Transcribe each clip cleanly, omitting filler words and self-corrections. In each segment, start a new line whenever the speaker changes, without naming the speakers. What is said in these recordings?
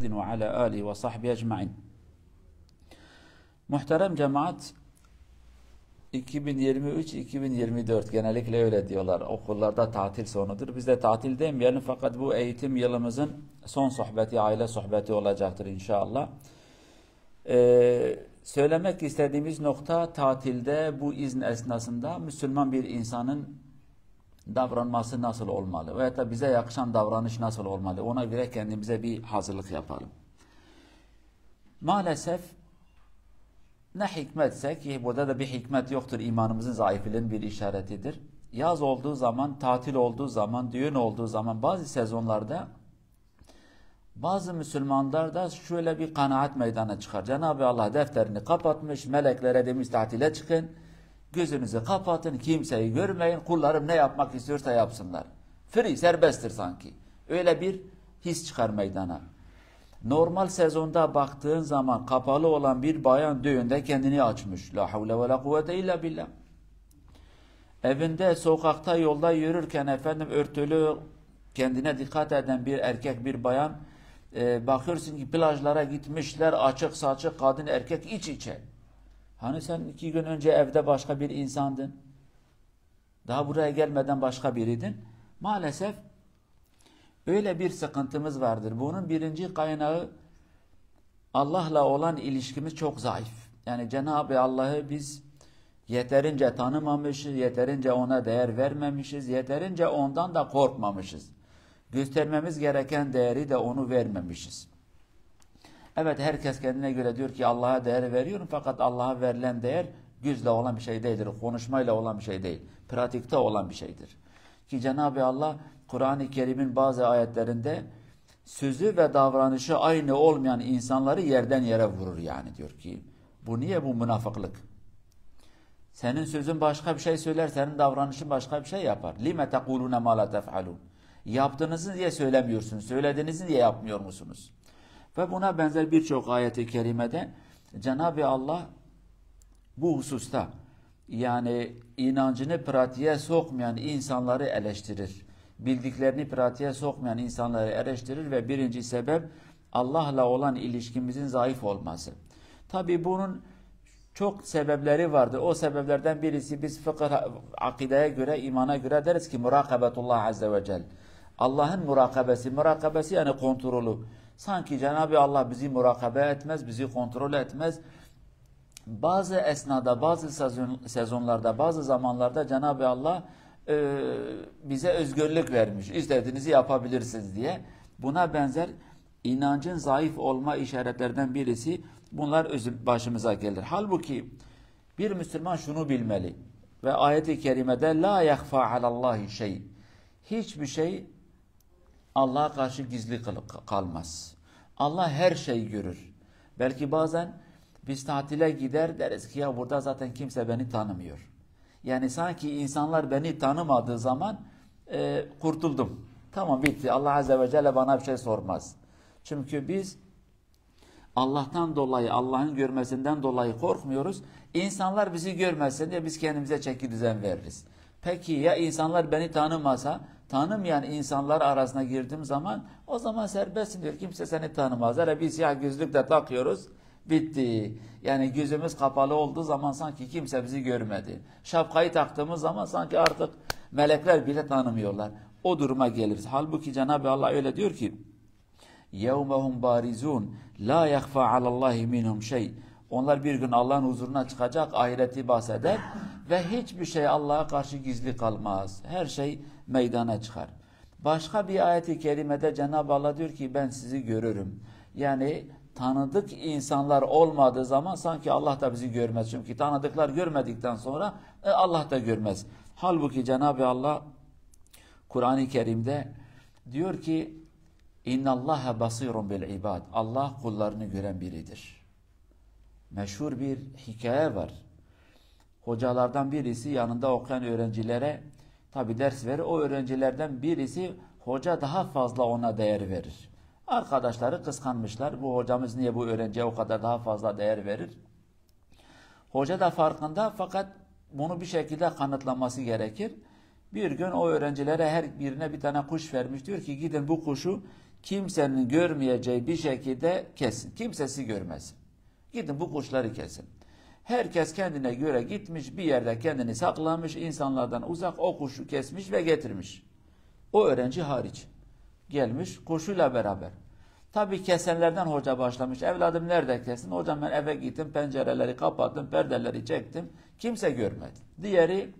ve ala alihi ve sahbihi ecmaîn. Muhterem cemaat, 2023-2024 genellikle öyle diyorlar. Okullarda tatil sonudur. Biz de tatil demeyelim fakat bu eğitim yılımızın son sohbeti, aile sohbeti olacaktır inşallah. Söylemek istediğimiz nokta, tatilde bu izin esnasında Müslüman bir insanın davranması nasıl olmalı? Veya da bize yakışan davranış nasıl olmalı? Ona göre kendimize bir hazırlık yapalım. Maalesef ne hikmetse, ki burada da bir hikmet yoktur, imanımızın zayıflığının bir işaretidir. Yaz olduğu zaman, tatil olduğu zaman, düğün olduğu zaman, bazı sezonlarda bazı Müslümanlar da şöyle bir kanaat meydana çıkar. Cenab-ı Allah defterini kapatmış, meleklere demiş tatile çıkın, gözünüzü kapatın, kimseyi görmeyin, kullarım ne yapmak istiyorsa yapsınlar. Free, serbesttir sanki. Öyle bir his çıkar meydana. Normal sezonda baktığın zaman kapalı olan bir bayan düğünde kendini açmış. La havle ve la kuvvete illa billah. Evinde, sokakta, yolda yürürken örtülü, kendine dikkat eden bir erkek, bir bayan, bakıyorsun ki plajlara gitmişler, açık saçık, kadın erkek iç içe. Hani sen 2 gün önce evde başka bir insandın. Daha buraya gelmeden başka biriydin. Maalesef öyle bir sıkıntımız vardır. Bunun birinci kaynağı, Allah'la olan ilişkimiz çok zayıf. Yani Cenab-ı Allah'ı biz yeterince tanımamışız, yeterince ona değer vermemişiz, yeterince ondan da korkmamışız. Göstermemiz gereken değeri de onu vermemişiz. Evet, herkes kendine göre diyor ki Allah'a değer veriyorum, fakat Allah'a verilen değer gözle olan bir şey değildir, konuşmayla olan bir şey değil, pratikte olan bir şeydir. Ki Cenab-ı Allah Kur'an-ı Kerim'in bazı ayetlerinde sözü ve davranışı aynı olmayan insanları yerden yere vurur, yani diyor ki bu niye, bu münafıklık? Senin sözün başka bir şey söyler, senin davranışın başka bir şey yapar. لِمَ تَقُولُونَ مَا لَا تَفْعَلُونَ Yaptığınızı diye söylemiyorsunuz, söylediğinizi diye yapmıyor musunuz? Ve buna benzer birçok ayet-i kerimede Cenab-ı Allah bu hususta, yani inancını pratiğe sokmayan insanları eleştirir. Bildiklerini pratiğe sokmayan insanları eleştirir ve birinci sebep Allah'la olan ilişkimizin zayıf olması. Tabi bunun çok sebepleri vardır. O sebeplerden birisi, biz fıkıh, akideye göre, imana göre deriz ki murakabetullah azze ve celle. Allah'ın murakabesi yani kontrolü. Sanki Cenab-ı Allah bizi murakabe etmez, bizi kontrol etmez. Bazı esnada, bazı sezonlarda, bazı zamanlarda Cenab-ı Allah bize özgürlük vermiş. İstediğinizi yapabilirsiniz diye. Buna benzer inancın zayıf olma işaretlerden birisi, bunlar başımıza gelir. Halbuki bir Müslüman şunu bilmeli ve ayet-i kerimede la yahfa alallahi şey, hiçbir şey Allah'a karşı gizli kalmaz. Allah her şeyi görür. Belki bazen biz tatile gider, deriz ki ya burada zaten kimse beni tanımıyor. Yani sanki insanlar beni tanımadığı zaman kurtuldum. Tamam, bitti. Allah Azze ve Celle bana bir şey sormaz. Çünkü biz Allah'tan dolayı, Allah'ın görmesinden dolayı korkmuyoruz. İnsanlar bizi görmesin diye biz kendimize çeki düzen veririz. Peki ya insanlar beni tanımasa, tanımayan insanlar arasına girdiğim zaman, o zaman serbestsin diyor. Kimse seni tanımaz. Hele bir siyah gözlük de takıyoruz. Bitti. Yani gözümüz kapalı olduğu zaman sanki kimse bizi görmedi. Şapkayı taktığımız zaman sanki artık melekler bile tanımıyorlar. O duruma geliriz. Halbuki Cenab-ı Allah öyle diyor ki يَوْمَهُمْ بَارِزُونَ لَا يَخْفَى عَلَى اللّٰهِ مِنْهُمْ شَيْءٍ Onlar bir gün Allah'ın huzuruna çıkacak, ahireti bahseder ve hiçbir şey Allah'a karşı gizli kalmaz. Her şey meydana çıkar. Başka bir ayet-i kerimede Cenab-ı Allah diyor ki ben sizi görürüm. Yani tanıdık insanlar olmadığı zaman sanki Allah da bizi görmez. Çünkü tanıdıklar görmedikten sonra Allah da görmez. Halbuki Cenab-ı Allah Kur'an-ı Kerim'de diyor ki İnnallâhe basîrun bil ibad. Allah kullarını gören biridir. Meşhur bir hikaye var. Hocalardan birisi yanında okuyan öğrencilere tabi ders verir. O öğrencilerden birisi, hoca daha fazla ona değer verir. Arkadaşları kıskanmışlar. Bu hocamız niye bu öğrenciye o kadar daha fazla değer verir? Hoca da farkında, fakat bunu bir şekilde kanıtlaması gerekir. Bir gün o öğrencilere her birine bir tane kuş vermiş. Diyor ki gidin bu kuşu kimsenin görmeyeceği bir şekilde kesin. Kimsesi görmesin. Gidin bu kuşları kesin. Herkes kendine göre gitmiş, bir yerde kendini saklamış, insanlardan uzak o kuşu kesmiş ve getirmiş. O öğrenci hariç. Gelmiş kuşuyla beraber. Tabii kesenlerden hoca başlamış. Evladım nerede kesin? Hocam ben eve gittim, pencereleri kapattım, perdeleri çektim. Kimse görmedi. Diğeri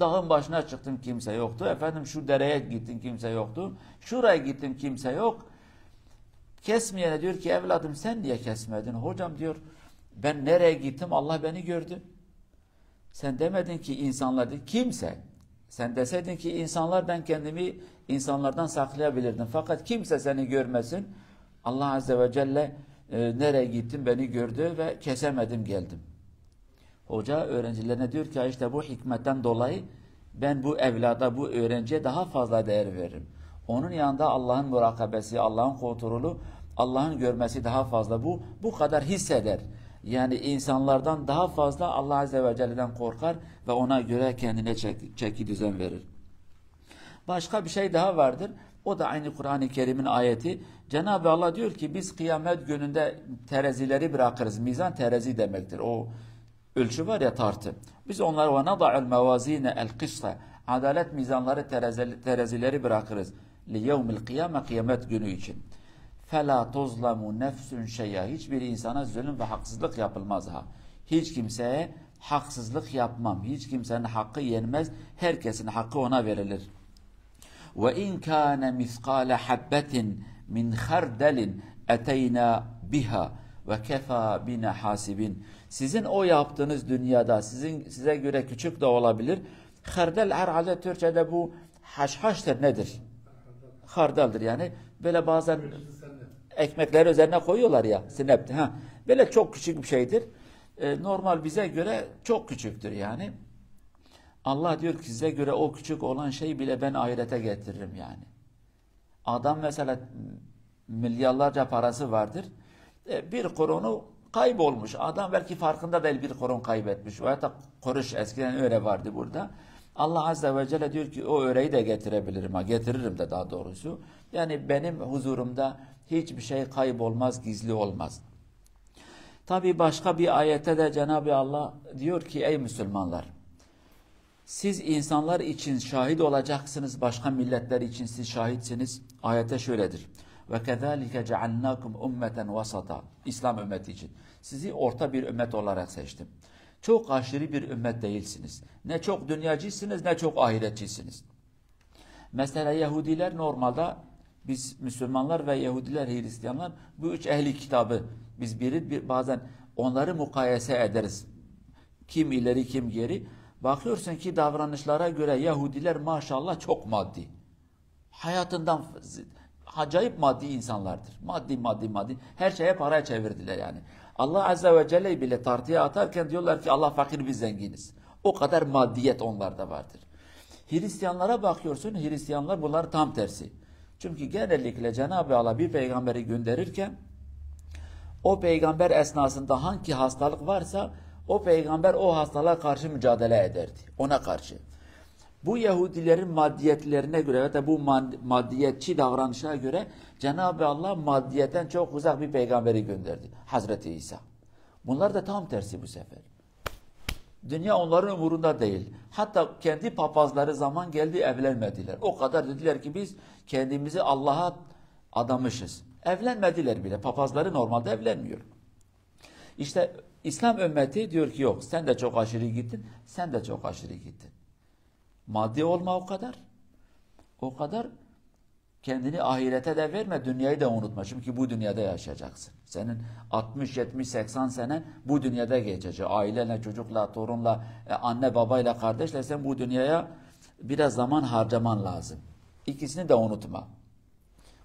dağın başına çıktım, kimse yoktu. Efendim şu dereye gittim, kimse yoktu. Şuraya gittim, kimse yok. Kesmeyene diyor ki evladım sen niye kesmedin? Hocam diyor ben nereye gittim Allah beni gördü. Sen demedin ki insanlar değil, kimse. Sen deseydin ki insanlar ben kendimi insanlardan saklayabilirdim. Fakat kimse seni görmesin. Allah Azze ve Celle nereye gittim beni gördü ve kesemedim geldim. Hoca öğrencilerine diyor ki işte bu hikmetten dolayı ben bu evlada, bu öğrenciye daha fazla değer veririm. Onun yanında Allah'ın murakabesi, Allah'ın kontrolü, Allah'ın görmesi daha fazla. Bu kadar hisseder. Yani insanlardan daha fazla Allah Azze ve Celle'den korkar ve ona göre kendine çeki düzen verir. Başka bir şey daha vardır. O da aynı Kur'an-ı Kerim'in ayeti. Cenab-ı Allah diyor ki biz kıyamet gününde terazileri bırakırız. Mizan terazi demektir. O ölçü var ya tartı. Biz onları ve nada'ul mevazine el kısta. Adalet mizanları terazileri bırakırız. Li yevmil kıyame kıyamet günü için. فَلَا تُظْلَمُ nefsün şey'a. Hiçbir insana zulüm ve haksızlık yapılmaz ha. Hiç kimseye haksızlık yapmam. Hiç kimsenin hakkı yenmez. Herkesin hakkı ona verilir. وَاِنْ كَانَ مِثْقَالَ حَبَّةٍ مِنْ خَرْدَلٍ اَتَيْنَا بِهَا وَكَفَى بِنَا حَاسِبٍ. Sizin o yaptığınız dünyada size göre küçük de olabilir. Hardal herhalde Türkçe'de bu haşhaştır nedir? Hardaldır yani. Böyle bazen ekmekleri üzerine koyuyorlar ya. Sinepti. Ha. Böyle çok küçük bir şeydir. Normal bize göre çok küçüktür yani. Allah diyor ki size göre o küçük olan şey bile ben ahirete getiririm yani. Adam mesela milyarlarca parası vardır. Bir kurunu kaybolmuş. Adam belki farkında değil bir kurun kaybetmiş. Veya da kuruş eskiden öyle vardı burada. Allah Azze ve Celle diyor ki o öreyi de getirebilirim. Getiririm de daha doğrusu. Yani benim huzurumda hiçbir şey kaybolmaz, gizli olmaz. Tabi başka bir ayette de Cenab-ı Allah diyor ki ey Müslümanlar siz insanlar için şahit olacaksınız, başka milletler için siz şahitsiniz. Ayette şöyledir. Ve kezalike cealnakum ummeten vasata. İslam ümmeti için. Sizi orta bir ümmet olarak seçtim. Çok aşırı bir ümmet değilsiniz. Ne çok dünyacısınız ne çok ahiretçisiniz. Mesela Yahudiler normalde biz Müslümanlar ve Yahudiler, Hristiyanlar bu üç ehli kitabı biz bazen onları mukayese ederiz. Kim ileri kim geri. Bakıyorsun ki davranışlara göre Yahudiler maşallah çok maddi. Hayatından acayip maddi insanlardır. Maddi. Her şeye paraya çevirdiler yani. Allah Azze ve Celle bile tartıya atarken diyorlar ki Allah fakir biz zenginiz. O kadar maddiyet onlarda vardır. Hristiyanlara bakıyorsun, Hristiyanlar bunlar tam tersi. Çünkü genellikle Cenab-ı Allah bir peygamberi gönderirken o peygamber esnasında hangi hastalık varsa o peygamber o hastalığa karşı mücadele ederdi. Ona karşı. Bu Yahudilerin maddiyetlerine göre ve de bu maddiyetçi davranışına göre Cenab-ı Allah maddiyetten çok uzak bir peygamberi gönderdi. Hazreti İsa. Bunlar da tam tersi bu sefer. Dünya onların umurunda değil. Hatta kendi papazları zaman geldi evlenmediler. O kadar dediler ki biz kendimizi Allah'a adamışız. Evlenmediler bile. Papazları normalde evlenmiyor. İşte İslam ümmeti diyor ki yok sen de çok aşırı gittin, sen de çok aşırı gittin. Maddi olma o kadar. O kadar kendini ahirete de verme, dünyayı da unutma. Çünkü bu dünyada yaşayacaksın. Senin 60, 70, 80 senen bu dünyada geçecek. Ailenle, çocukla, torunla, anne babayla, kardeşle sen bu dünyaya biraz zaman harcaman lazım. İkisini de unutma.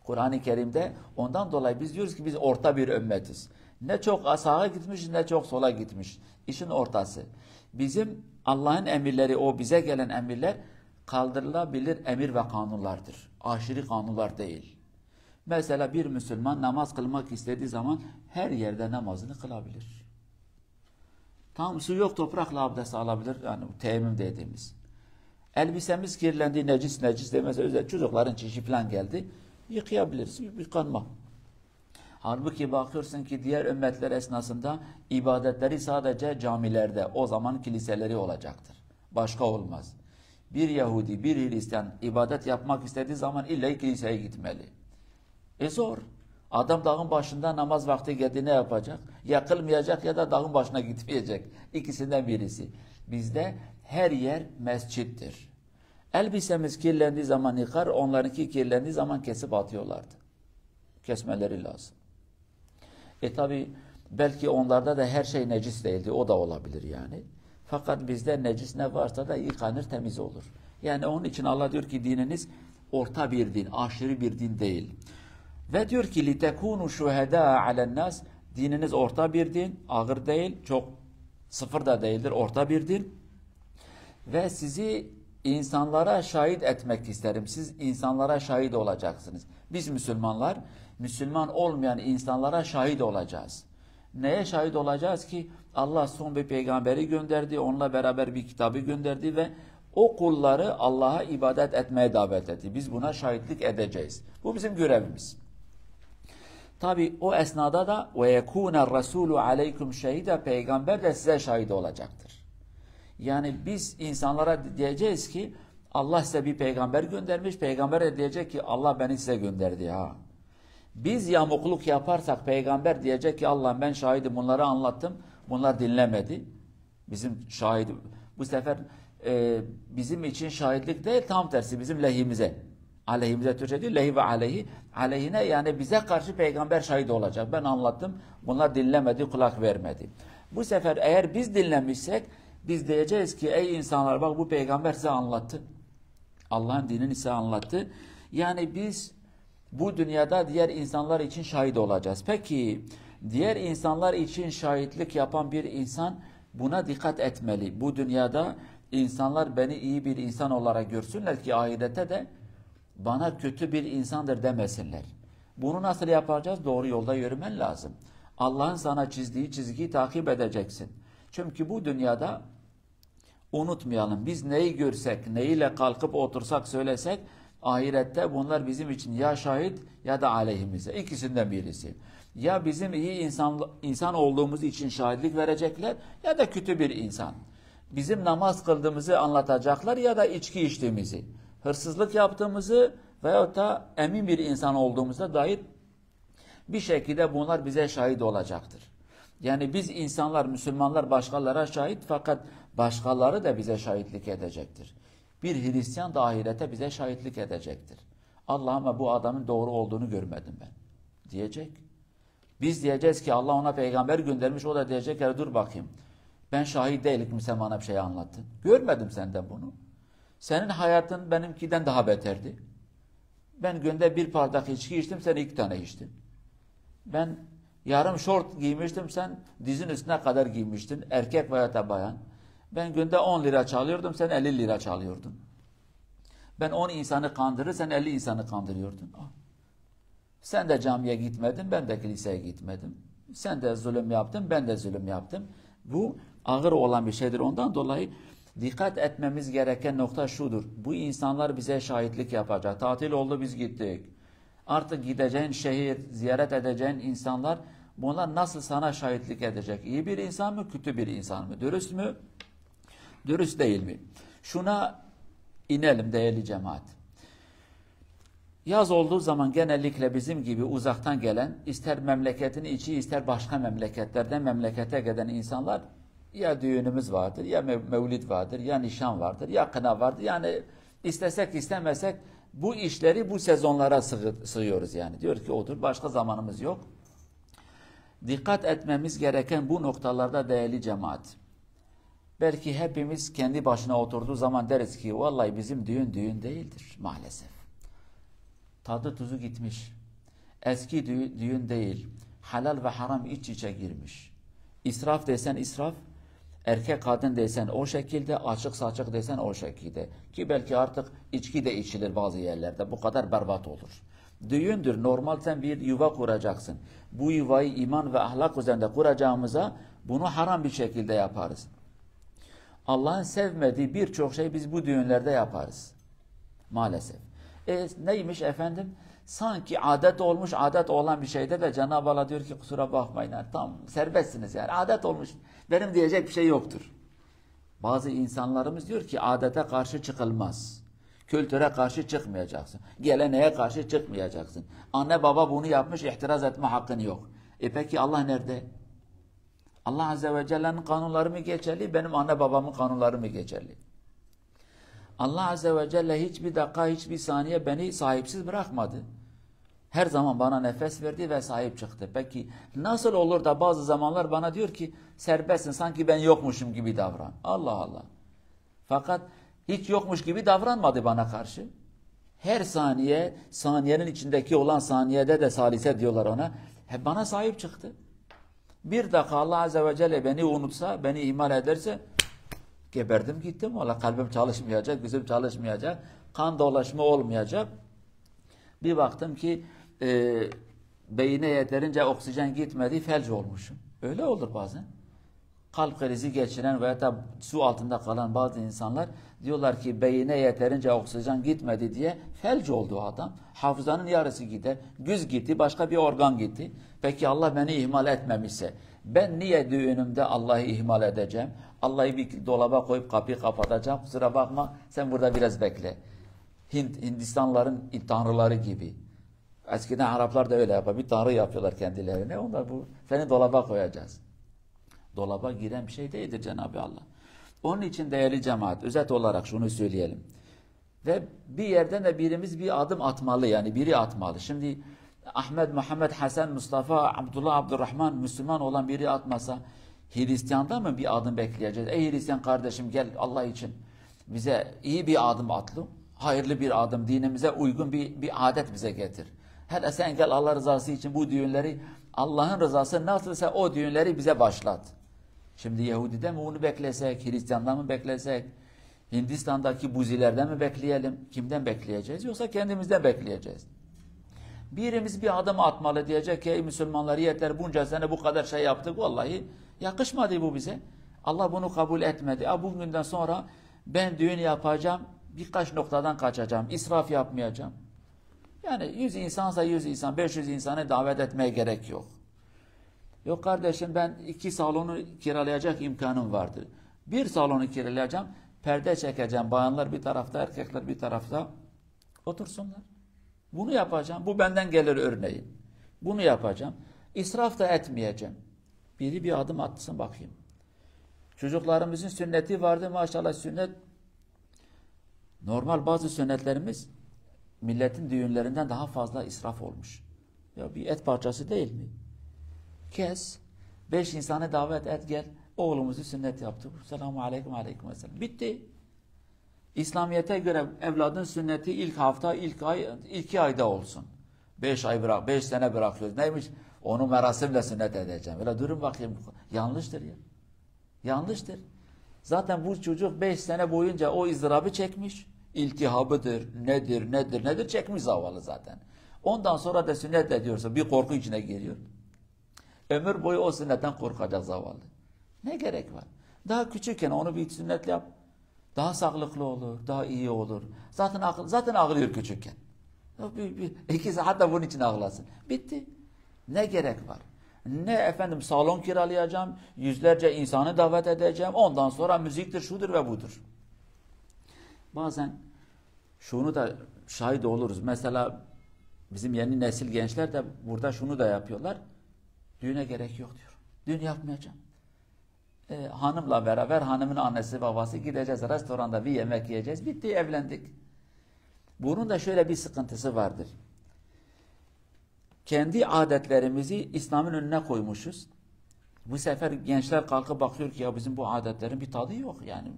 Kur'an-ı Kerim'de ondan dolayı biz diyoruz ki biz orta bir ümmetiz. Ne çok sağa gitmiş ne çok sola gitmiş. İşin ortası. Bizim Allah'ın emirleri, o bize gelen emirler kaldırılabilir emir ve kanunlardır. Aşırı kanunlar değil. Mesela bir Müslüman namaz kılmak istediği zaman her yerde namazını kılabilir. Tam su yok toprakla abdest alabilir. Yani teyemmüm dediğimiz. Elbisemiz kirlendi, necis demese özel çocukların çişi falan geldi. Yıkayabiliriz. Yıkanma. Halbuki bakıyorsun ki diğer ümmetler esnasında ibadetleri sadece camilerde, o zaman kiliseleri olacaktır. Başka olmaz. Bir Yahudi, bir Hristiyan ibadet yapmak istediği zaman illa kiliseye gitmeli. Zor. Adam dağın başında namaz vakti geldi ne yapacak? Ya kılmayacak ya da dağın başına gitmeyecek. İkisinden birisi. Bizde her yer mescittir. Elbisemiz kirlendiği zaman yıkar, onlarınki kirlendiği zaman kesip atıyorlardı. Kesmeleri lazım. Tabi belki onlarda da her şey necis değildi. O da olabilir yani. Fakat bizde necis ne varsa da yıkanır, temiz olur. Yani onun için Allah diyor ki dininiz orta bir din, aşırı bir din değil. Ve diyor ki litekunu şuhedâ alennas, dininiz orta bir din, ağır değil, çok sıfır da değildir, orta bir din. Ve sizi insanlara şahit etmek isterim. Siz insanlara şahit olacaksınız. Biz Müslümanlar, Müslüman olmayan insanlara şahit olacağız. Neye şahit olacağız ki? Allah son bir peygamberi gönderdi, onunla beraber bir kitabı gönderdi ve o kulları Allah'a ibadet etmeye davet etti. Biz buna şahitlik edeceğiz. Bu bizim görevimiz. Tabi o esnada da وَيَكُونَ الرَّسُولُ عَلَيْكُمْ شَهِدًا, peygamber de size şahit olacaktır. Yani biz insanlara diyeceğiz ki Allah size bir peygamber göndermiş, peygamber de diyecek ki Allah beni size gönderdi ha. Biz yamukluk yaparsak peygamber diyecek ki Allah ben şahidim, bunları anlattım, bunlar dinlemedi. Bizim şahidi bu sefer bizim için şahitlik değil, tam tersi bizim lehimize. Aleyhimize Türkçe değil, lehi ve aleyhi. Aleyhine yani bize karşı peygamber şahit olacak. Ben anlattım, bunlar dinlemedi, kulak vermedi. Bu sefer eğer biz dinlemişsek biz diyeceğiz ki ey insanlar bak bu peygamber size anlattı. Allah'ın dinini size anlattı. Yani biz bu dünyada diğer insanlar için şahit olacağız. Peki diğer insanlar için şahitlik yapan bir insan buna dikkat etmeli. Bu dünyada insanlar beni iyi bir insan olarak görsünler ki ahirette de bana kötü bir insandır demesinler. Bunu nasıl yapacağız? Doğru yolda yürümen lazım. Allah'ın sana çizdiği çizgiyi takip edeceksin. Çünkü bu dünyada unutmayalım, biz neyi görsek, neyle kalkıp otursak söylesek ahirette bunlar bizim için ya şahit ya da aleyhimize. İkisinden birisi. Ya bizim iyi insan olduğumuz için şahitlik verecekler ya da kötü bir insan. Bizim namaz kıldığımızı anlatacaklar ya da içki içtiğimizi, hırsızlık yaptığımızı veyahut da emin bir insan olduğumuza dair bir şekilde bunlar bize şahit olacaktır. Yani biz insanlar, Müslümanlar başkalarına şahit fakat başkaları da bize şahitlik edecektir. Bir Hristiyan da ahirete bize şahitlik edecektir. Allah'ım bu adamın doğru olduğunu görmedim ben diyecek. Biz diyeceğiz ki Allah ona peygamber göndermiş, o da diyecek ya dur bakayım. Ben şahit değilim, sen bana bir şey anlattın. Görmedim senden bunu. Senin hayatın benimkiden daha beterdi. Ben günde bir bardak içki içtim, sen 2 tane içtin. Ben yarım şort giymiştim, sen dizin üstüne kadar giymiştin, erkek veya da bayan. Ben günde 10 lira çalıyordum, sen 50 lira çalıyordun. Ben 10 insanı kandırır, sen 50 insanı kandırıyordun. Sen de camiye gitmedin, ben de kiliseye gitmedim. Sen de zulüm yaptın, ben de zulüm yaptım. Bu ağır olan bir şeydir. Ondan dolayı dikkat etmemiz gereken nokta şudur. Bu insanlar bize şahitlik yapacak. Tatil oldu, biz gittik. Artık gideceğin şehir, ziyaret edeceğin insanlar bunlar nasıl sana şahitlik edecek? İyi bir insan mı, kötü bir insan mı? Dürüst mü, dürüst değil mi? Şuna inelim değerli cemaat. Yaz olduğu zaman genellikle bizim gibi uzaktan gelen, ister memleketin içi ister başka memleketlerden memlekete gelen insanlar ya düğünümüz vardır, ya mevlid vardır, ya nişan vardır, ya kına vardır. Yani istesek istemesek bu işleri bu sezonlara sığıyoruz yani. Diyor ki odur, başka zamanımız yok. Dikkat etmemiz gereken bu noktalarda değerli cemaat. Belki hepimiz kendi başına oturduğu zaman deriz ki vallahi bizim düğün değildir maalesef. Tadı tuzu gitmiş. Eski düğün değil. Halal ve haram iç içe girmiş. İsraf desen israf, erkek kadın desen o şekilde, açık saçık desen o şekilde. Ki belki artık içki de içilir bazı yerlerde. Bu kadar berbat olur. Düğündür. Normal sen bir yuva kuracaksın. Bu yuvayı iman ve ahlak üzerinde kuracağımıza bunu haram bir şekilde yaparız. Allah'ın sevmediği birçok şey biz bu düğünlerde yaparız. Maalesef. Neymiş efendim? sanki adet olmuş, adet olan bir şeyde de Cenab-ı Allah diyor ki kusura bakmayın. Yani, tam serbestsiniz yani. Adet olmuş. Benim diyecek bir şey yoktur. Bazı insanlarımız diyor ki adete karşı çıkılmaz. Kültüre karşı çıkmayacaksın. Geleneğe karşı çıkmayacaksın. Anne baba bunu yapmış, ihtiraz etme hakkın yok. Peki Allah nerede? Allah Azze ve Celle'nin kanunları mı geçerli? Benim anne babamın kanunları mı geçerli? Allah Azze ve Celle hiçbir dakika, hiçbir saniye beni sahipsiz bırakmadı. Her zaman bana nefes verdi ve sahip çıktı. Peki nasıl olur da bazı zamanlar bana diyor ki serbestsin, sanki ben yokmuşum gibi davran. Allah Allah. Fakat hiç yokmuş gibi davranmadı bana karşı. Her saniye, saniyenin içindeki olan saniyede de salise diyorlar ona. Hep bana sahip çıktı. Bir dakika Allah Azze ve Celle beni unutsa, beni ihmal ederse geberdim gittim. Valla kalbim çalışmayacak, gözüm çalışmayacak, kan dolaşımı olmayacak. Bir baktım ki beyine yeterince oksijen gitmedi, felç olmuşum. Öyle olur bazen. Kalp krizi geçiren veya da su altında kalan bazı insanlar diyorlar ki beyine yeterince oksijen gitmedi diye felç oldu o adam. Hafızanın yarısı gider. Güz gitti, başka bir organ gitti. Peki Allah beni ihmal etmemişse ben niye düğünümde Allah'ı ihmal edeceğim? Allah'ı bir dolaba koyup kapıyı kapatacağım. Kusura bakma, sen burada biraz bekle. Hindistanların tanrıları gibi. Eskiden Araplar da öyle yapar. Bir tanrı yapıyorlar kendilerine. Onlar bu seni dolaba koyacağız. Dolaba giren bir şey değildir Cenab-ı Allah. Onun için değerli cemaat, özet olarak şunu söyleyelim. Ve bir yerden de birimiz bir adım atmalı, yani biri atmalı. Şimdi Ahmet, Muhammed, Hasan, Mustafa, Abdullah, Abdurrahman Müslüman olan biri atmasa Hristiyan'da mı bir adım bekleyeceğiz? Ey Hristiyan kardeşim gel Allah için bize iyi bir adım atlı, hayırlı bir adım, dinimize uygun bir adet bize getir. Hele sen gel Allah rızası için bu düğünleri, Allah'ın rızası nasılsa o düğünleri bize başlat. Şimdi Yahudi'de mi bunu beklesek, Hristiyan'dan mı beklesek, Hindistan'daki buzilerden mi bekleyelim? Kimden bekleyeceğiz? Yoksa kendimizden bekleyeceğiz. Birimiz bir adım atmalı, diyecek ki ey Müslümanlar yeter, bunca sene bu kadar şey yaptık, vallahi yakışmadı bu bize. Allah bunu kabul etmedi. Bugünden sonra ben düğün yapacağım, birkaç noktadan kaçacağım, israf yapmayacağım. Yani 100 insansa 100 insan, 500 insanı davet etmeye gerek yok. Yok kardeşim ben 2 salonu kiralayacak imkanım vardı. Bir salonu kiralayacağım, perde çekeceğim, bayanlar bir tarafta, erkekler bir tarafta otursunlar. Bunu yapacağım, bu benden gelir örneğin. Bunu yapacağım, israf da etmeyeceğim. Biri bir adım atsın bakayım. Çocuklarımızın sünneti vardı maşallah, sünnet. Normal bazı sünnetlerimiz milletin düğünlerinden daha fazla israf olmuş. Ya bir et parçası değil mi? Kes, 5 insanı davet et gel, oğlumuzu sünnet yaptık. Selamun aleyküm, aleyküm vesselam. Bitti. İslamiyet'e göre evladın sünneti ilk hafta, ilk ay, ilk 2 ayda olsun. 5 ay bırak, 5 sene bırakıyoruz. Neymiş? Onu merasimle sünnet edeceğim. Öyle durun bakayım. Yanlıştır ya. Yanlıştır. Zaten bu çocuk 5 sene boyunca o ızdırabı çekmiş. İltihabıdır, nedir çekmiş zavallı zaten. Ondan sonra da sünnet ediyorsa bir korku içine giriyor. Ömür boyu o sünnetten korkacak zavallı. Ne gerek var? Daha küçükken onu bir sünnet yap. Daha sağlıklı olur, daha iyi olur. Zaten ağlıyor küçükken. 2 saat da bunun için ağlasın. Bitti. Ne gerek var? Ne efendim salon kiralayacağım, yüzlerce insanı davet edeceğim. Ondan sonra müziktir, şudur ve budur. Bazen şunu da şahit oluruz. Mesela bizim yeni nesil gençler de burada şunu da yapıyorlar. Düğüne gerek yok diyor. Düğün yapmayacağım. Hanımla beraber hanımın annesi babası gideceğiz restoranda bir yemek yiyeceğiz. Bitti, evlendik. Bunun da şöyle bir sıkıntısı vardır. Kendi adetlerimizi İslam'ın önüne koymuşuz. Bu sefer gençler kalkıp bakıyor ki ya bizim bu adetlerin bir tadı yok yani.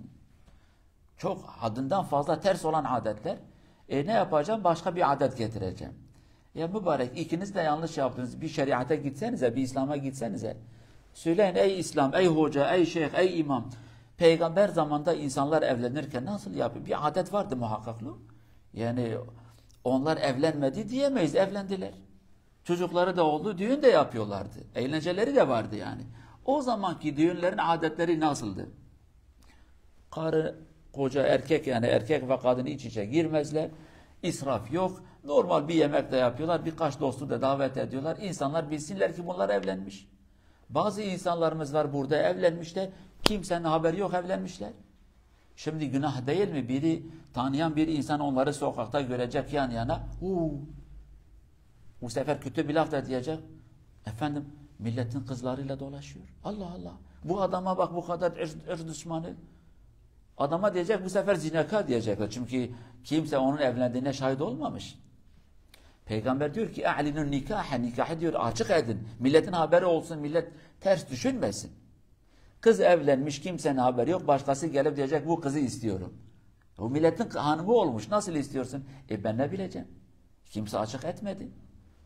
Çok haddinden fazla ters olan adetler. Ne yapacağım? Başka bir adet getireceğim. Ya mübarek ikiniz de yanlış yaptınız. Bir şeriate gitsenize, bir İslam'a gitsenize. Söyleyin ey İslam, ey hoca, ey şeyh, ey imam. Peygamber zamanında insanlar evlenirken nasıl yapıyor? Bir adet vardı muhakkaklı. Yani onlar evlenmedi diyemeyiz, evlendiler. Çocukları da oldu, düğün de yapıyorlardı. Eğlenceleri de vardı yani. O zamanki düğünlerin adetleri nasıldı? Karı, koca, erkek yani erkek ve kadın iç içe girmezler. İsraf yok. Normal bir yemek de yapıyorlar. Birkaç dostu da davet ediyorlar. İnsanlar bilsinler ki bunlar evlenmiş. Bazı insanlarımız var burada evlenmişler. Kimsenin haberi yok evlenmişler. Şimdi günah değil mi? Biri tanıyan bir insan onları sokakta görecek yan yana. Bu sefer kötü bir laf da diyecek. Efendim milletin kızlarıyla dolaşıyor. Allah Allah. Bu adama bak bu kadar ırz düşmanı. Adama diyecek bu sefer zinakar diyecekler. Çünkü kimse onun evlendiğine şahit olmamış. Peygamber diyor ki a'linun nikah, nikahı diyor açık edin. Milletin haberi olsun, millet ters düşünmesin. Kız evlenmiş, kimsenin haberi yok. Başkası gelip diyecek bu kızı istiyorum. O milletin hanımı olmuş. Nasıl istiyorsun? Ben ne bileceğim? Kimse açık etmedi.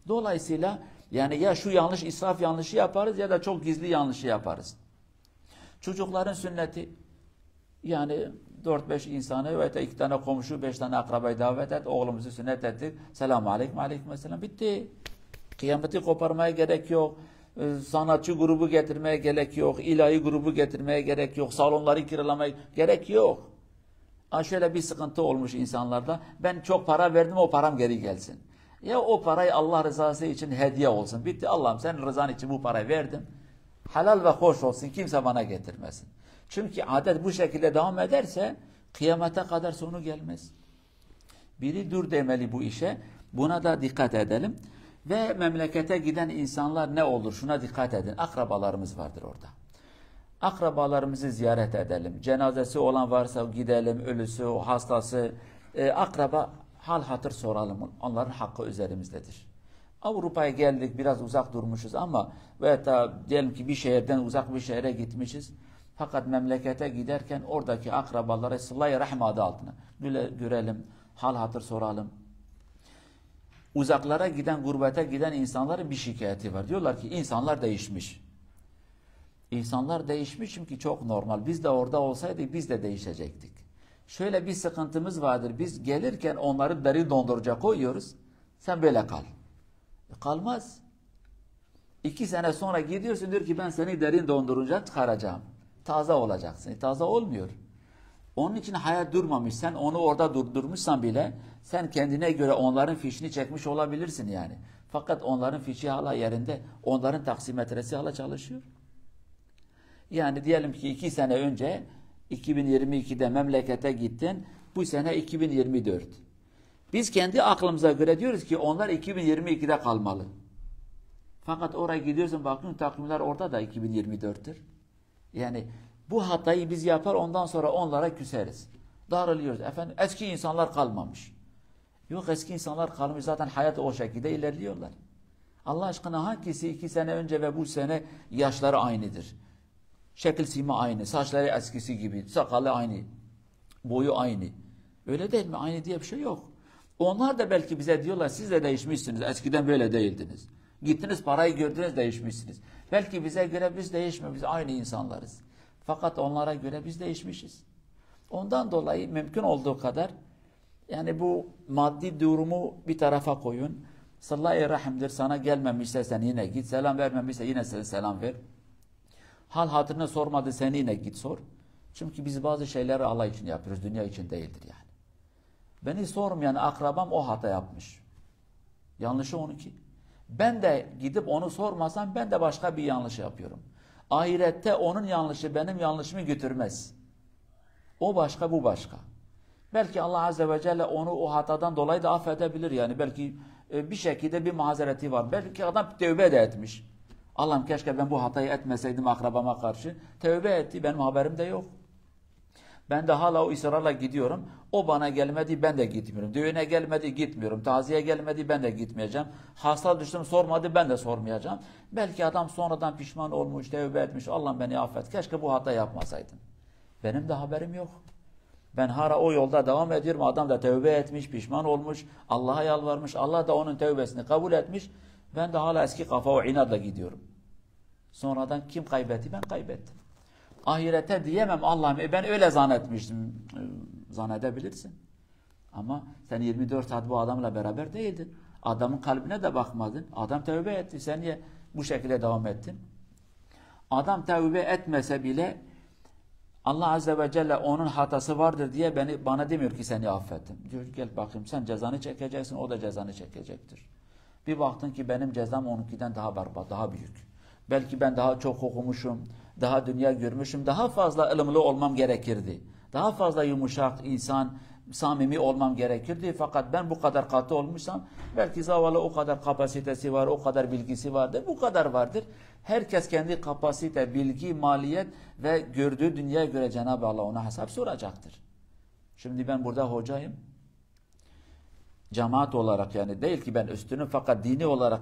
Dolayısıyla yani ya şu yanlış, israf yanlışı yaparız ya da çok gizli yanlışı yaparız. Çocukların sünneti yani 4-5 insanı ve 2 tane komşu, 5 tane akrabayı davet et. Oğlumuzu sünnet ettik. Selamun aleyküm, aleykümselam. Bitti. Kıyameti koparmaya gerek yok. Sanatçı grubu getirmeye gerek yok. İlahi grubu getirmeye gerek yok. Salonları kiralamaya gerek yok. Şöyle bir sıkıntı olmuş insanlarda. Ben çok para verdim, o param geri gelsin. Ya o parayı Allah rızası için hediye olsun. Bitti. Allah'ım sen rızan için bu parayı verdim. Helal ve hoş olsun. Kimse bana getirmesin. Çünkü adet bu şekilde devam ederse kıyamete kadar sonu gelmez. Biri dur demeli bu işe. Buna da dikkat edelim. Ve memlekete giden insanlar ne olur? Şuna dikkat edin. Akrabalarımız vardır orada. Akrabalarımızı ziyaret edelim. Cenazesi olan varsa gidelim. Ölüsü, hastası, akraba hal hatır soralım. Onların hakkı üzerimizdedir. Avrupa'ya geldik, biraz uzak durmuşuz ama veya da diyelim ki bir şehirden uzak bir şehre gitmişiz. Fakat memlekete giderken oradaki akrabalara sıla-i rahim adı altına görelim, hal hatır soralım. Uzaklara giden, gurbete giden insanların bir şikayeti var. Diyorlar ki insanlar değişmiş. İnsanlar değişmiş çünkü çok normal. Biz de orada olsaydık biz de değişecektik. Şöyle bir sıkıntımız vardır. Biz gelirken onları deri dondurucuya koyuyoruz. Sen böyle kal. Kalmaz. 2 sene sonra gidiyorsun diyor ki ben seni derin dondurucuya çıkaracağım. Taze olacaksın. Taze olmuyor. Onun için hayat durmamış. Sen onu orada durdurmuşsan bile sen kendine göre onların fişini çekmiş olabilirsin yani. Fakat onların fişi hala yerinde. Onların taksimetresi hala çalışıyor. Yani diyelim ki 2 sene önce 2022'de memlekete gittin. Bu sene 2024. Biz kendi aklımıza göre diyoruz ki onlar 2022'de kalmalı. Fakat oraya gidiyorsun bakıyorsun takvimler orada da 2024'tür. Yani bu hatayı biz yapar ondan sonra onlara küseriz. Darılıyoruz. Efendim eski insanlar kalmamış. Yok eski insanlar kalmış zaten hayat o şekilde ilerliyorlar. Allah aşkına hangisi 2 sene önce ve bu sene yaşları aynıdır? Şekil sima aynı, saçları eskisi gibi, sakalı aynı, boyu aynı. Öyle değil mi? Aynı diye bir şey yok. Onlar da belki bize diyorlar siz de değişmişsiniz. Eskiden böyle değildiniz. Gittiniz parayı gördünüz değişmişsiniz. Belki bize göre biz değişmiyoruz. Biz aynı insanlarız. Fakat onlara göre biz değişmişiz. Ondan dolayı mümkün olduğu kadar yani bu maddi durumu bir tarafa koyun. Sıla-i rahimdir sana gelmemişse sen yine git. Selam vermemişse yine sen selam ver. Hal hatırını sormadı sen yine git sor. Çünkü biz bazı şeyleri Allah için yapıyoruz. Dünya için değildir yani. Beni sormayan akrabam o hata yapmış. Yanlışı onunki. Ben de gidip onu sormasam ben de başka bir yanlış yapıyorum. Ahirette onun yanlışı benim yanlışımı götürmez. O başka bu başka. Belki Allah Azze ve Celle onu o hatadan dolayı da affedebilir yani. Belki bir şekilde bir mazereti var. Belki adam tövbe de etmiş. Allah'ım keşke ben bu hatayı etmeseydim akrabama karşı. Tövbe etti benim haberim de yok. Ben de hala o ısrarla gidiyorum. O bana gelmedi ben de gitmiyorum. Düğüne gelmedi gitmiyorum. Taziye gelmedi ben de gitmeyeceğim. Hasta düştüm sormadı ben de sormayacağım. Belki adam sonradan pişman olmuş, tövbe etmiş. Allah'ım beni affet. Keşke bu hata yapmasaydım. Benim de haberim yok. Ben hala o yolda devam ediyorum. Adam da tövbe etmiş, pişman olmuş. Allah'a yalvarmış. Allah da onun tövbesini kabul etmiş. Ben de hala eski kafa o inatla gidiyorum. Sonradan kim kaybetti? Ben kaybettim. Ahirete diyemem Allah'ım ben öyle zannetmiştim. Zannedebilirsin. Ama sen 24 saat bu adamla beraber değildin. Adamın kalbine de bakmadın. Adam tövbe etti. Sen niye bu şekilde devam ettin? Adam tövbe etmese bile Allah Azze ve Celle onun hatası vardır diye bana demiyor ki seni affettim. Diyor gel bakayım sen cezanı çekeceksin, o da cezanı çekecektir. Bir baktın ki benim cezam onunkinden daha berbat, daha büyük. Belki ben daha çok okumuşum, daha dünya görmüşüm, daha fazla ılımlı olmam gerekirdi. Daha fazla yumuşak insan, samimi olmam gerekirdi. Fakat ben bu kadar katı olmuşsam belki zavallı o kadar kapasitesi var, o kadar bilgisi vardır, bu kadar vardır. Herkes kendi kapasite, bilgi, maliyet ve gördüğü dünyaya göre Cenab-ı Allah ona hesap soracaktır. Şimdi ben burada hocayım. Cemaat olarak yani değil ki ben üstünüm fakat dini olarak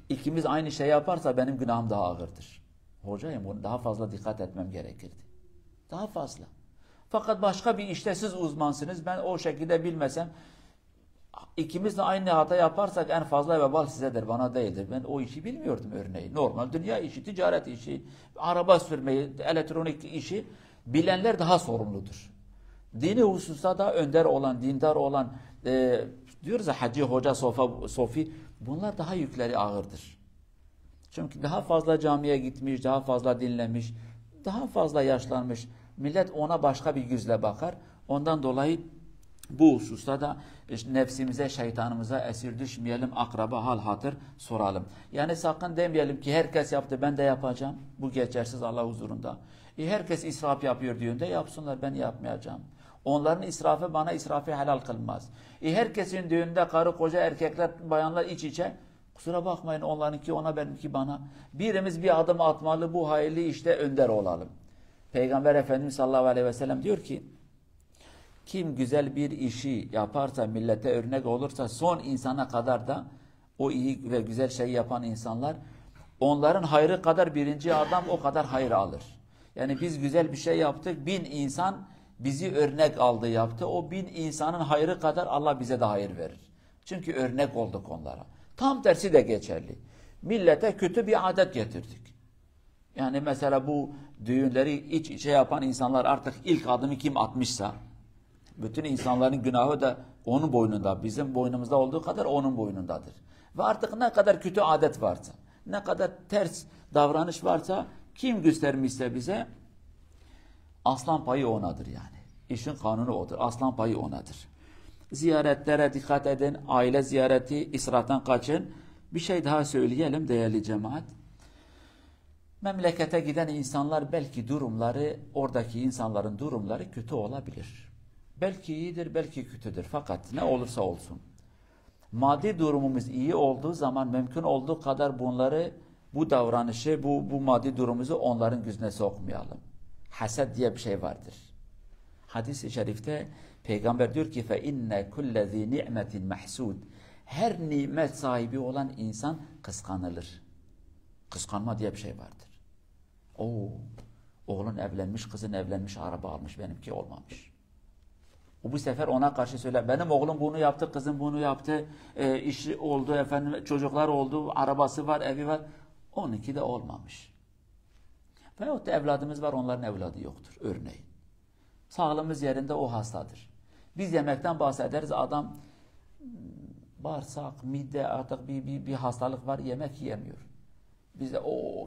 ikimiz aynı şey yaparsa benim günahım daha ağırdır. Hocayım bunu daha fazla dikkat etmem gerekirdi. Daha fazla. Fakat başka bir işte siz uzmansınız. Ben o şekilde bilmesem ikimiz de aynı hata yaparsak en fazla vebal sizedir, bana değildir. Ben o işi bilmiyordum örneğin. Normal dünya işi, ticaret işi, araba sürmeyi, elektronik işi bilenler daha sorumludur. Dini hususta da önder olan, dindar olan diyoruz ya hacı, hoca, sofi bunlar daha yükleri ağırdır. Çünkü daha fazla camiye gitmiş, daha fazla dinlemiş, daha fazla yaşlanmış. Millet ona başka bir gözle bakar. Ondan dolayı bu hususta da işte nefsimize, şeytanımıza esir düşmeyelim, akraba hal hatır soralım. Yani sakın demeyelim ki herkes yaptı ben de yapacağım. Bu geçersiz Allah huzurunda. Herkes israf yapıyor diyorunda yapsınlar, ben yapmayacağım. Onların israfı bana israfı helal kılmaz. Herkesin düğünde karı koca erkekler bayanlar iç içe. Kusura bakmayın onlarınki ona benimki bana. Birimiz bir adım atmalı, bu hayırlı işte önder olalım. Peygamber Efendimiz sallallahu aleyhi ve sellem diyor ki kim güzel bir işi yaparsa, millete örnek olursa son insana kadar da o iyi ve güzel şeyi yapan insanlar onların hayrı kadar birinci adam o kadar hayır alır. Yani biz güzel bir şey yaptık, 1000 insan bizi örnek aldı yaptı. O 1000 insanın hayrı kadar Allah bize de hayır verir. Çünkü örnek olduk onlara. Tam tersi de geçerli. Millete kötü bir adet getirdik. Yani mesela bu düğünleri iç içe yapan insanlar artık ilk adımı kim atmışsa bütün insanların günahı da onun boynunda, bizim boynumuzda olduğu kadar onun boynundadır. Ve artık ne kadar kötü adet varsa, ne kadar ters davranış varsa kim göstermişse bize aslan payı onadır yani. İşin kanunu odur. Aslan payı onadır. Ziyaretlere dikkat edin. Aile ziyareti, israftan kaçın. Bir şey daha söyleyelim değerli cemaat. Memlekete giden insanlar belki durumları, oradaki insanların durumları kötü olabilir. Belki iyidir, belki kötüdür. Fakat ne olursa olsun. Maddi durumumuz iyi olduğu zaman mümkün olduğu kadar bunları, bu davranışı, bu maddi durumumuzu onların gözüne sokmayalım. Hased diye bir şey vardır. Hadis-i şerifte Peygamber diyor ki فَاِنَّ كُلَّ ذِي نِعْمَةٍ مَحْسُودٍ Her nimet sahibi olan insan kıskanılır. Kıskanma diye bir şey vardır. Oğlun evlenmiş, kızın evlenmiş, araba almış, benimki olmamış. O bu sefer ona karşı söyler. Benim oğlum bunu yaptı, kızım bunu yaptı, işi oldu, efendim, çocuklar oldu, arabası var, evi var. Onunki de olmamış. Veyahut da evladımız var, onların evladı yoktur. Örneğin. Sağlığımız yerinde, o hastadır. Biz yemekten bahsederiz, adam bağırsak, mide artık bir hastalık var, yemek yiyemiyor. Biz de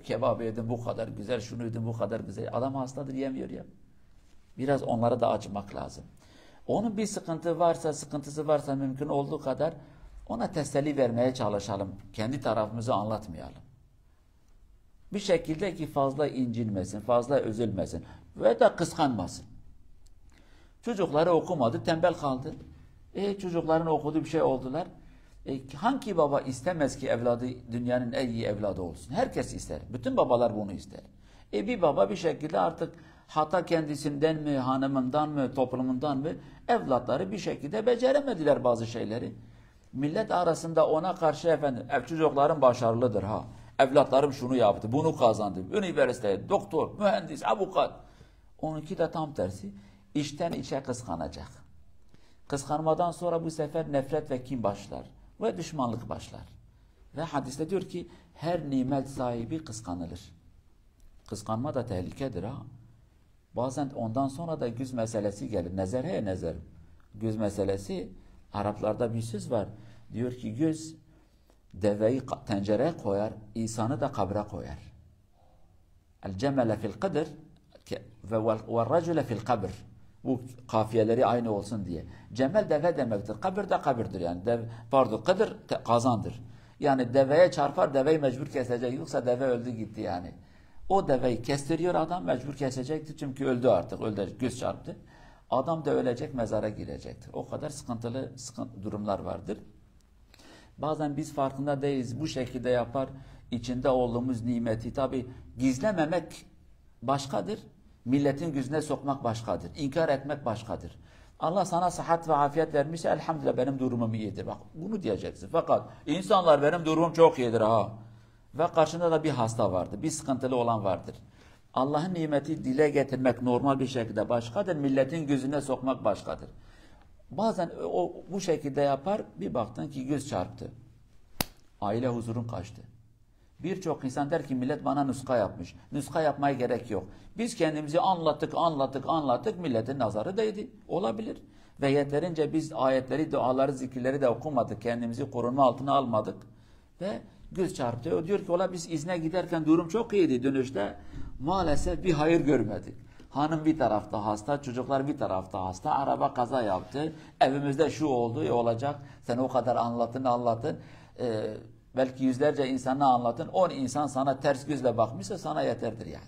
kebap yedim bu kadar güzel, şunu yedim bu kadar güzel. Adam hastadır, yemiyor ya. Biraz onlara da acımak lazım. Onun bir sıkıntısı varsa mümkün olduğu kadar ona teselli vermeye çalışalım. Kendi tarafımızı anlatmayalım. Bir şekilde ki fazla incinmesin, fazla üzülmesin ve de kıskanmasın. Çocukları okumadı, tembel kaldı. Çocukların okuduğu bir şey oldular. Hangi baba istemez ki evladı dünyanın en iyi evladı olsun? Herkes ister. Bütün babalar bunu ister. Bir baba bir şekilde artık hata kendisinden mi, hanımından mı, toplumundan mı evlatları bir şekilde beceremediler bazı şeyleri. Millet arasında ona karşı efendim çocuklarım başarılıdır ha. Evlatlarım şunu yaptı, bunu kazandı. Üniversite, doktor, mühendis, avukat. Onunki de tam tersi. İçten içe kıskanacak. Kıskanmadan sonra bu sefer nefret ve kin başlar. Ve düşmanlık başlar. Ve hadiste diyor ki her nimet sahibi kıskanılır. Kıskanma da tehlikedir ha. Bazen ondan sonra da güz meselesi gelir. Nezer nezer. Güz meselesi, Araplarda bir söz var. Diyor ki güz deveyi tencereye koyar, insanı da kabra koyar. El cemele fil kıdır. Ve racule fil kabr. Bu kafiyeleri aynı olsun diye. Cemel deve demektir. Kabir de kabirdir yani. Kıdır kazandır. Yani deveye çarpar, deveyi mecbur kesecek. Yoksa deve öldü gitti yani. O deveyi kestiriyor adam, mecbur kesecekti çünkü öldü artık. Öldü, göz çarptı. Adam da ölecek, mezara girecektir. O kadar sıkıntılı durumlar vardır. Bazen biz farkında değiliz. Bu şekilde yapar. İçinde olduğumuz nimeti tabi gizlememek başkadır. Milletin gözüne sokmak başkadır. İnkar etmek başkadır. Allah sana sıhhat ve afiyet vermişse elhamdülillah benim durumum iyidir. Bak bunu diyeceksin. Fakat insanlar benim durumum çok iyidir ha. Ve karşında da bir hasta vardır. Bir sıkıntılı olan vardır. Allah'ın nimeti dile getirmek normal bir şekilde başkadır. Milletin gözüne sokmak başkadır. Bazen bu şekilde yapar. Bir baktın ki göz çarptı. Aile huzurun kaçtı. Birçok insan der ki millet bana nuska yapmış. Nuska yapmaya gerek yok. Biz kendimizi anlattık. Milletin nazarı değdi. Olabilir. Ve yeterince biz ayetleri, duaları, zikirleri de okumadık. Kendimizi korunma altına almadık. Ve göz çarptı. O diyor ki ola biz izne giderken durum çok iyiydi dönüşte. Maalesef bir hayır görmedik. Hanım bir tarafta hasta, çocuklar bir tarafta hasta. Araba kaza yaptı. Evimizde şu oldu, olacak. Sen o kadar anlatın. Belki yüzlerce insana anlatın. 10 insan sana ters gözle bakmışsa sana yeterdir yani.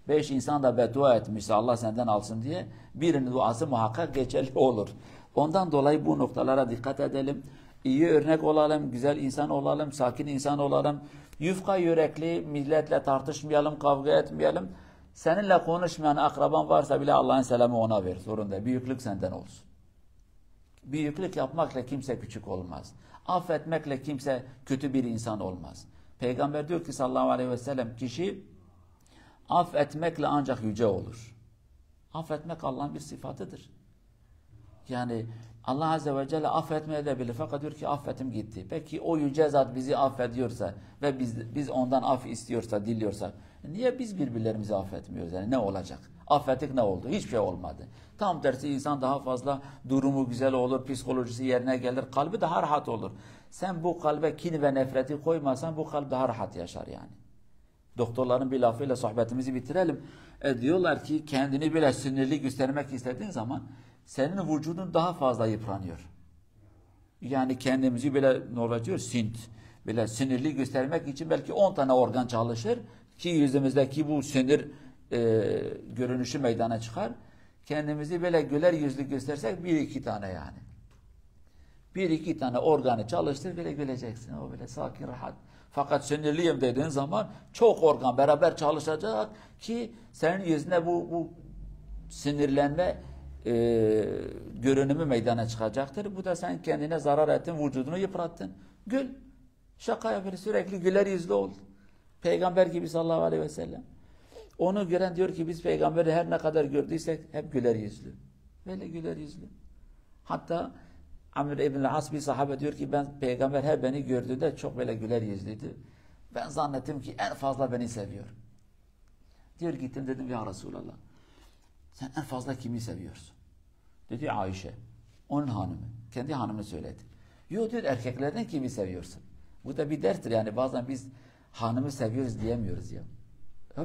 5 insan da beddua etmişse Allah senden alsın diye birinin duası muhakkak geçerli olur. Ondan dolayı bu noktalara dikkat edelim. İyi örnek olalım, güzel insan olalım, sakin insan olalım. Yufka yürekli, milletle tartışmayalım, kavga etmeyelim. Seninle konuşmayan akraban varsa bile Allah'ın selamı ona ver. Sorun değil. Büyüklük senden olsun. Büyüklük yapmakla kimse küçük olmaz. Affetmekle kimse kötü bir insan olmaz. Peygamber diyor ki sallallahu aleyhi ve sellem kişi affetmekle ancak yüce olur. Affetmek Allah'ın bir sıfatıdır. Yani Allah azze ve celle affetmeye de bilir. Fakat diyor ki affetim gitti. Peki o yüce zat bizi affediyorsa ve biz ondan af istiyorsa, diliyorsa niye biz birbirlerimizi affetmiyoruz? Yani ne olacak? Affettik ne oldu? Hiçbir şey olmadı. Tam tersi insan daha fazla durumu güzel olur, psikolojisi yerine gelir, kalbi daha rahat olur. Sen bu kalbe kin ve nefreti koymasan bu kalp daha rahat yaşar yani. Doktorların bir lafıyla sohbetimizi bitirelim. Diyorlar ki kendini bile sinirli göstermek istediğin zaman senin vücudun daha fazla yıpranıyor. Yani kendimizi bile normal diyor bile sinirli göstermek için belki 10 tane organ çalışır ki yüzümüzdeki bu sinir görünüşü meydana çıkar. Kendimizi böyle güler yüzlü göstersek 1-2 tane yani. 1-2 tane organı çalıştır böyle güleceksin. O böyle sakin rahat. Fakat sinirliyim dediğin zaman çok organ beraber çalışacak ki senin yüzüne bu sinirlenme görünümü meydana çıkacaktır. Bu da sen kendine zarar ettin, vücudunu yıprattın. Gül. Şaka yapıyor. Sürekli güler yüzlü ol. Peygamber gibi sallallahu aleyhi ve sellem. Onu gören diyor ki biz peygamberi her ne kadar gördüysek hep güler yüzlü. Böyle güler yüzlü. Hatta Amr ibn-i As bir sahabe diyor ki ben peygamber her beni gördüğünde çok böyle güler yüzlüydü. Ben zannettim ki en fazla beni seviyor. Diyor gittim dedim ya Resulallah sen en fazla kimi seviyorsun? Dedi Ayşe. Onun hanımı. Kendi hanımını söyledi. Yok diyor erkeklerden kimi seviyorsun? Bu da bir derstir yani bazen biz hanımı seviyoruz diyemiyoruz ya.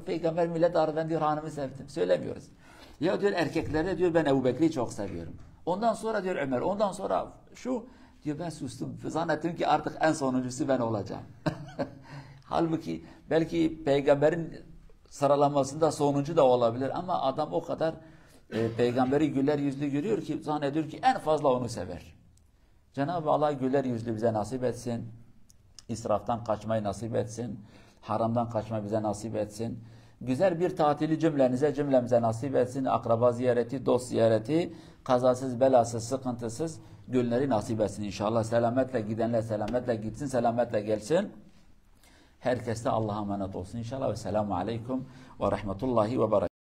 Peygamber millet aradan diyor hanımı sevdim. Söylemiyoruz. Ya diyor erkeklerde diyor ben Ebu Bekir'i çok seviyorum. Ondan sonra diyor Ömer. Ondan sonra şu diyor ben sustum. Zannettim ki artık en sonuncusu ben olacağım. Halbuki belki peygamberin sıralamasında sonuncu da olabilir ama adam o kadar peygamberi güler yüzlü görüyor ki zannediyor ki en fazla onu sever. Cenab-ı Allah güler yüzlü bize nasip etsin. İsraftan kaçmayı nasip etsin. Haramdan kaçmayı bize nasip etsin. Güzel bir tatili cümlemize nasip etsin. Akraba ziyareti, dost ziyareti, kazasız, belasız, sıkıntısız günleri nasip etsin. İnşallah selametle gidenler selametle gitsin, selametle gelsin. Herkes de Allah'a emanet olsun. İnşallah ve selamu aleyküm ve rahmetullahi ve berekatuhu.